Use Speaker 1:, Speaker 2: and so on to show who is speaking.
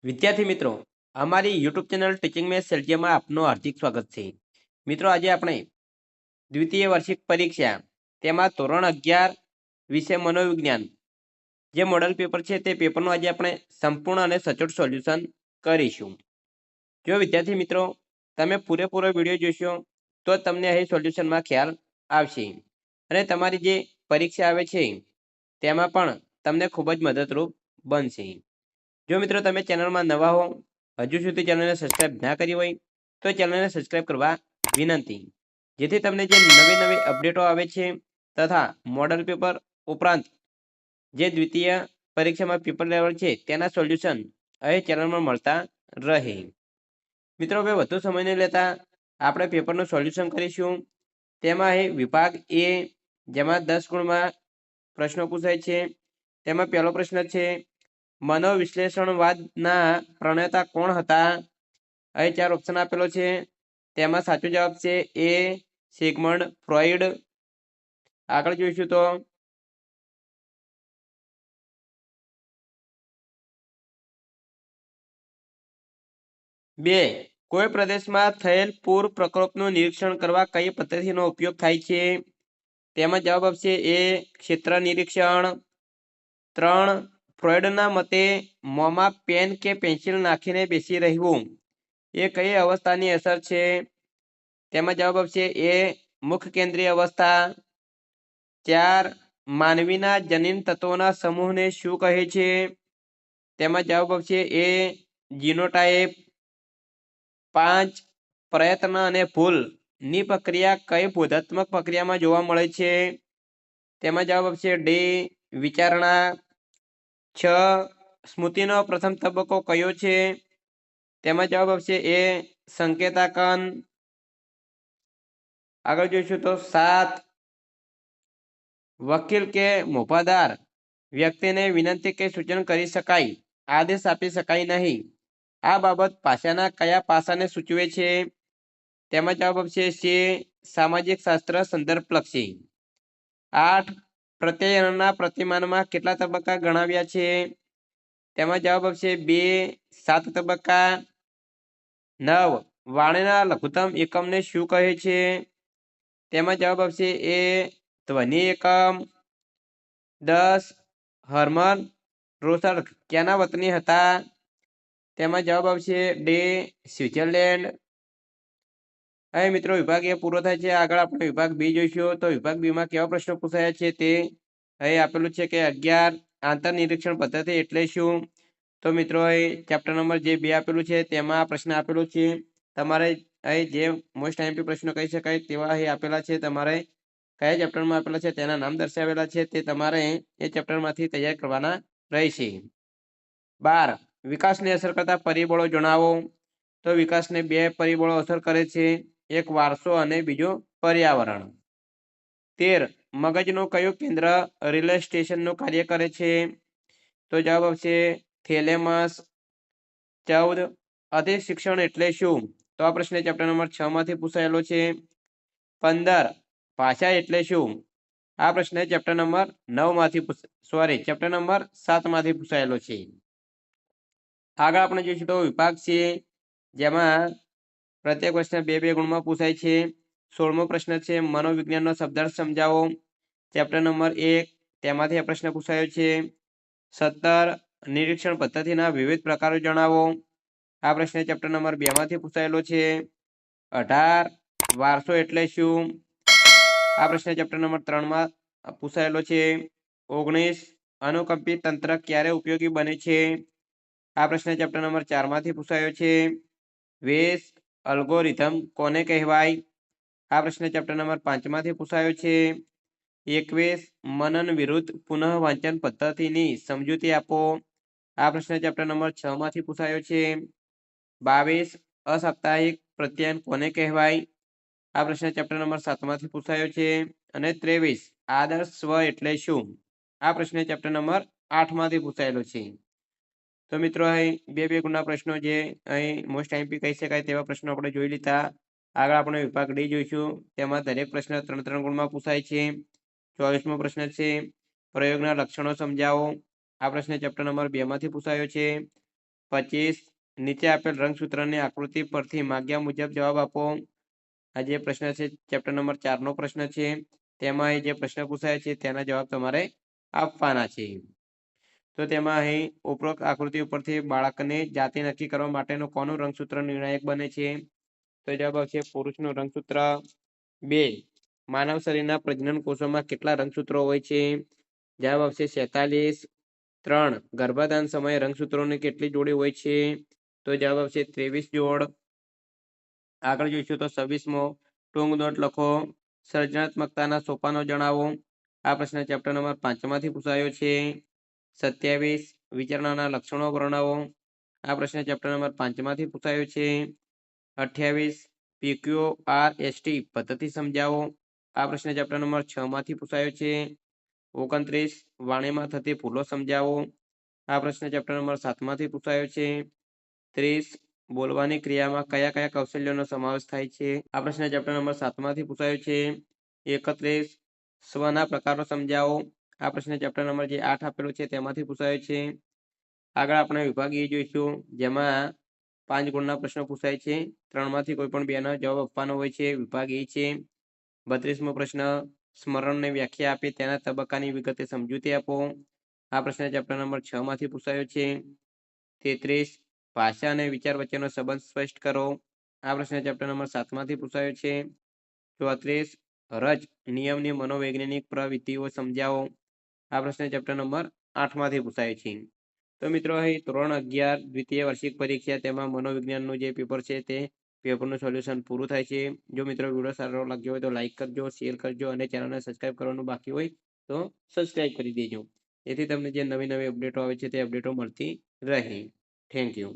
Speaker 1: વિદ્યાર્થી મિત્રો, અમારી યુટ્યુબ ચેનલ ટીચિંગ મેથ્સ સેલ્જિયમમાં આપનું હાર્દિક સ્વાગત છે. મિત્રો, આજે આપણે દ્વિતીય વાર્ષિક પરીક્ષા તેમાં ધોરણ 11 વિષય મનોવિજ્ઞાન જે મોડલ પેપર છે તે પેપરનું આજે આપણે સંપૂર્ણ અને સચોટ સોલ્યુશન કરીશું. જો વિદ્યાર્થી મિત્રો તમે પૂરેપૂરો વિડીયો જોશો તો તમને અહીં સોલ્યુશનમાં ખ્યાલ આવશે અને તમારી જે પરીક્ષા આવે છે તેમાં પણ તમને ખૂબ જ મદદરૂપ બનશે. જો મિત્રો તમે ચેનલમાં નવા હો, હજુ સુધી ચેનલને સબસ્ક્રાઇબ ના કરી હોય તો ચેનલને સબસ્ક્રાઇબ કરવા વિનંતી, જેથી તમને જે નવી નવી અપડેટો આવે છે તથા મોડલ પેપર ઉપરાંત જે દ્વિતીય પરીક્ષામાં પેપર લેવલ છે તેના સોલ્યુશન અહીં ચેનલમાં મળતા રહે. મિત્રો, હવે વધુ સમય નહીં લેતા આપણે પેપરનું સોલ્યુશન કરીશું. તેમાં અહીં વિભાગ એ, જેમાં 10 ગુણમાં પ્રશ્નો પૂછાય છે. તેમાં પહેલો પ્રશ્ન છે, મનોવિશ્લેષણવાદના પ્રણેતા કોણ હતા? અહીં 4 ઓપ્શન આપેલો છે. તેમાં સાચો જવાબ છે એ, સિગમન્ડ ફ્રોઈડ. આગળ જોઈશું તો બે, કોઈ પ્રદેશમાં થયેલ પૂર પ્રકોપનું નિરીક્ષણ કરવા કઈ પદ્ધતિનો ઉપયોગ થાય છે? તેમાં જવાબ આપશે એ, ક્ષેત્ર નિરીક્ષણ. 3, ફ્રોઈડના મતે મોંમાં પેન કે પેન્સિલ નાખીને બેસી રહેવું એ કઈ અવસ્થાની અસર છે? તેમાં જવાબ આપશે એ, મુખ કેન્દ્રીય અવસ્થા. 4, માનવીના જનીન તત્વોના સમૂહને શું કહે છે? તેમાં જવાબ આપશે એ, જીનોટાઇપ. 5, પ્રયત્ન અને ભૂલ ની પ્રક્રિયા કઈ બોધાત્મક પ્રક્રિયામાં જોવા મળે છે? તેમાં જવાબ આપશે ડી, વિચારણા. 6, સ્મૃતિનો પ્રથમ તબક્કો કયો છે? તેમાં જવાબ આપશે એ, સંકેતાંકન. આગળ જોઈશું તો 7, વકીલ કે મોભાદાર વ્યક્તિને વિનંતી કે સૂચન કરી શકાય, આદેશ આપી શકાય નહીં. આ બાબત ભાષાના કયા પાસાને સૂચવે છે? તેમાં જવાબ આપશે સી, સામાજિક શાસ્ત્ર સંદર્ભલક્ષી. 8, પ્રત્યયનના પ્રતિમાનમાં કેટલા તબક્કા ગણાવ્યા છે? તેમાં જવાબ આપશે બે, 7 તબક્કા. 9, વાણીના લઘુત્તમ એકમને શું કહે છે? તેમાં જવાબ આપશે એ, ધ્વનિ એકમ. 10, હર્મન રોસર્ક ક્યાંના વતની હતા? તેમાં જવાબ આવશે ડી, સ્વિટ્ઝરલેન્ડ. અહીં મિત્રો વિભાગ એ પૂરો થાય છે. આગળ આપણે વિભાગ બી જોઈશું. તો વિભાગ બી માં કેવા પ્રશ્નો પૂછાયા છે તે અહીં આપેલું છે કે 11, આંતરનિરીક્ષણ પદ્ધતિ એટલે શું? તો મિત્રો અહીં ચેપ્ટર નંબર જે 2 આપેલું છે તેમાં આ પ્રશ્ન આપેલો છે. તમારે અહીં જે મોસ્ટ આઈએમપી પ્રશ્નો કહી શકાય તેવા અહીં આપેલા છે. તમારે કયા ચેપ્ટરમાં આપેલા છે તેના નામ દર્શાવેલા છે તે તમારે એ ચેપ્ટરમાંથી તૈયાર કરવાના રહેશે. 12, વિકાસને અસર કરતા પરિબળો જણાવો. તો વિકાસને 2 પરિબળો અસર કરે છે, એક વારસો અને બીજું પર્યાવરણ. 13, મગજનું કયું કેન્દ્ર રિલે સ્ટેશનનું કાર્ય કરે છે? તો જવાબ આવશે થેલેમસ. 14, અધિક શિક્ષણ એટલે શું? તો આ પ્રશ્ન ચેપ્ટર નંબર 6 માંથી પૂછાયેલો છે. 15, ભાષા એટલે શું? આ પ્રશ્ન ચેપ્ટર નંબર 9 માંથી ચેપ્ટર નંબર 7 માંથી પૂછાયેલો છે. આગળ આપણે જોઈશું તો વિભાગ છે, જેમાં પ્રત્યેક પ્રશ્ન 2-2 ગુણમાં પૂછાય છે. 16મો પ્રશ્ન છે, મનોવિજ્ઞાનનો શબ્દાર્થ સમજાવો. ચેપ્ટર નંબર 1 તેમાંથી આ પ્રશ્ન પૂછાયો છે. 17, નિરીક્ષણ પદ્ધતિના વિવિધ પ્રકારો જણાવો. આ પ્રશ્ન ચેપ્ટર નંબર 2 માંથી પૂછાયેલો છે. 18, વારસો એટલે શું? આ પ્રશ્ન ચેપ્ટર નંબર 3 માં પૂછાયેલો છે. 19, અનુકંપી તંત્ર ક્યારે ઉપયોગી બને છે? આ પ્રશ્ન ચેપ્ટર નંબર 4 માંથી પૂછાયો છે. 20, અલ્ગોરિધમ કોને કહેવાય? આ પ્રશ્ન ચેપ્ટર નંબર 5 માંથી પૂછાયો છે. 21, મનન વિરુદ્ધ પુનઃ વાંચન પદ્ધતિની સમજૂતી આપો. આ પ્રશ્ન ચેપ્ટર નંબર 6 માંથી પૂછાયો છે. 22, અસાપ્તાહિક પ્રત્યાયન કોને કહેવાય? આ પ્રશ્ન ચેપ્ટર નંબર 7 માંથી પૂછાયો છે. અને 23, આદર્શ સ્વ એટલે શું? આ પ્રશ્ન ચેપ્ટર નંબર 8 માંથી પૂછાયેલો છે. તો મિત્રો અહીં 2-2 ગુણના પ્રશ્નો જે અહીં મોસ્ટ આઈએમપી કહી શકાય તેવા પ્રશ્નો આપણે જોઈ લીધા. આગળ આપણે વિભાગ ડી જોઈશું. તેમાં દરેક પ્રશ્ન 3-3 ગુણમાં પૂછાય છે. 24મો પ્રશ્ન છે, પ્રયોગના લક્ષણો સમજાવો. આ પ્રશ્ન ચેપ્ટર નંબર 2 માંથી પૂછાયો છે. 25 નીચે આપેલ રંગસૂત્રની આકૃતિ પરથી માગ્યા મુજબ જવાબ આપો. આ જે પ્રશ્ન છે ચેપ્ટર નંબર 4 નો પ્રશ્ન છે. તેમાં જે પ્રશ્ન પૂછાય છે તેના જવાબ તમારે આપવાના છે. તો તેમાં અહીં ઉપરોક્ત આકૃતિ ઉપરથી બાળકને જાતિ નક્કી કરવા માટેનું કોનું રંગસૂત્ર નિર્ણાયક બને છે? તો જવાબ આવશે પુરુષનું રંગસૂત્ર. 2 માનવ શરીરના પ્રજનન કોષોમાં કેટલા રંગસૂત્રો હોય છે? જવાબ આવશે 47. 3 ગર્ભાધાન સમયે રંગસૂત્રોની કેટલી જોડી હોય છે? તો જવાબ આવશે 23 જોડ. આગળ જોઈશું તો 26મો ટૂંક નોટ લખો. સર્જનાત્મકતાના સોપાનો જણાવો. આ પ્રશ્ન ચેપ્ટર નંબર 5 માંથી પૂછાયો છે. 27 વિચારણાના લક્ષણો વર્ણવો. આ પ્રશ્ન ચેપ્ટર નંબર 5 માંથી પૂછાયો છે. 28 PQRST પદ્ધતિ સમજાવો. આ પ્રશ્ન ચેપ્ટર નંબર 6 માંથી પૂછાયો છે. 29 વાણીમાં થતી ભૂલો સમજાવો. આ પ્રશ્ન ચેપ્ટર નંબર 7 માંથી પૂછાયો છે. 30 બોલવાની ક્રિયામાં કયા કયા કૌશલ્યોનો સમાવેશ થાય છે? આ પ્રશ્ન ચેપ્ટર નંબર 7 માંથી પૂછાયો છે. 31 સ્વના પ્રકારો સમજાવો. આ પ્રશ્ન ચેપ્ટર નંબર જે 8 આપેલો છે તેમાંથી પૂછાયો છે. આગળ આપણે વિભાગ એ જોઈશું, જેમાં 5 ગુણના પ્રશ્નો પૂછાય છે. 3 માંથી કોઈ પણ 2 નો જવાબ આપવાનો હોય છે. વિભાગ એ છે. 32મો પ્રશ્ન સ્મરણની વ્યાખ્યા આપી તેના તબક્કાની વિગતે સમજૂતી આપો. આ પ્રશ્ન ચેપ્ટર નંબર 6 માંથી પૂછાયો છે. 33 ભાષા અને વિચાર વચ્ચેનો સંબંધ સ્પષ્ટ કરો. આ પ્રશ્ન ચેપ્ટર નંબર 7 માંથી પૂછાયો છે. 34 રજ નિયમની મનોવૈજ્ઞાનિક પ્રવૃત્તિઓ સમજાવો. આ પ્રશ્ન ચેપ્ટર નંબર 8 માંથી પૂછાયો છે. તો મિત્રો અહીં ધોરણ 11 દ્વિતીય વાર્ષિક પરીક્ષા તેમાં મનોવિજ્ઞાનનું જે પેપર છે તે પેપરનું સોલ્યુશન પૂરું થાય છે. જો મિત્રો વિડીયો સારો લાગ્યો હોય તો લાઈક કરજો, શેર કરજો અને ચેનલને સબસ્ક્રાઇબ કરવાનું બાકી હોય તો સબસ્ક્રાઇબ કરી દેજો. જેથી તમને જે નવી નવી અપડેટો આવે છે તે અપડેટો મળતી રહે. Thank you.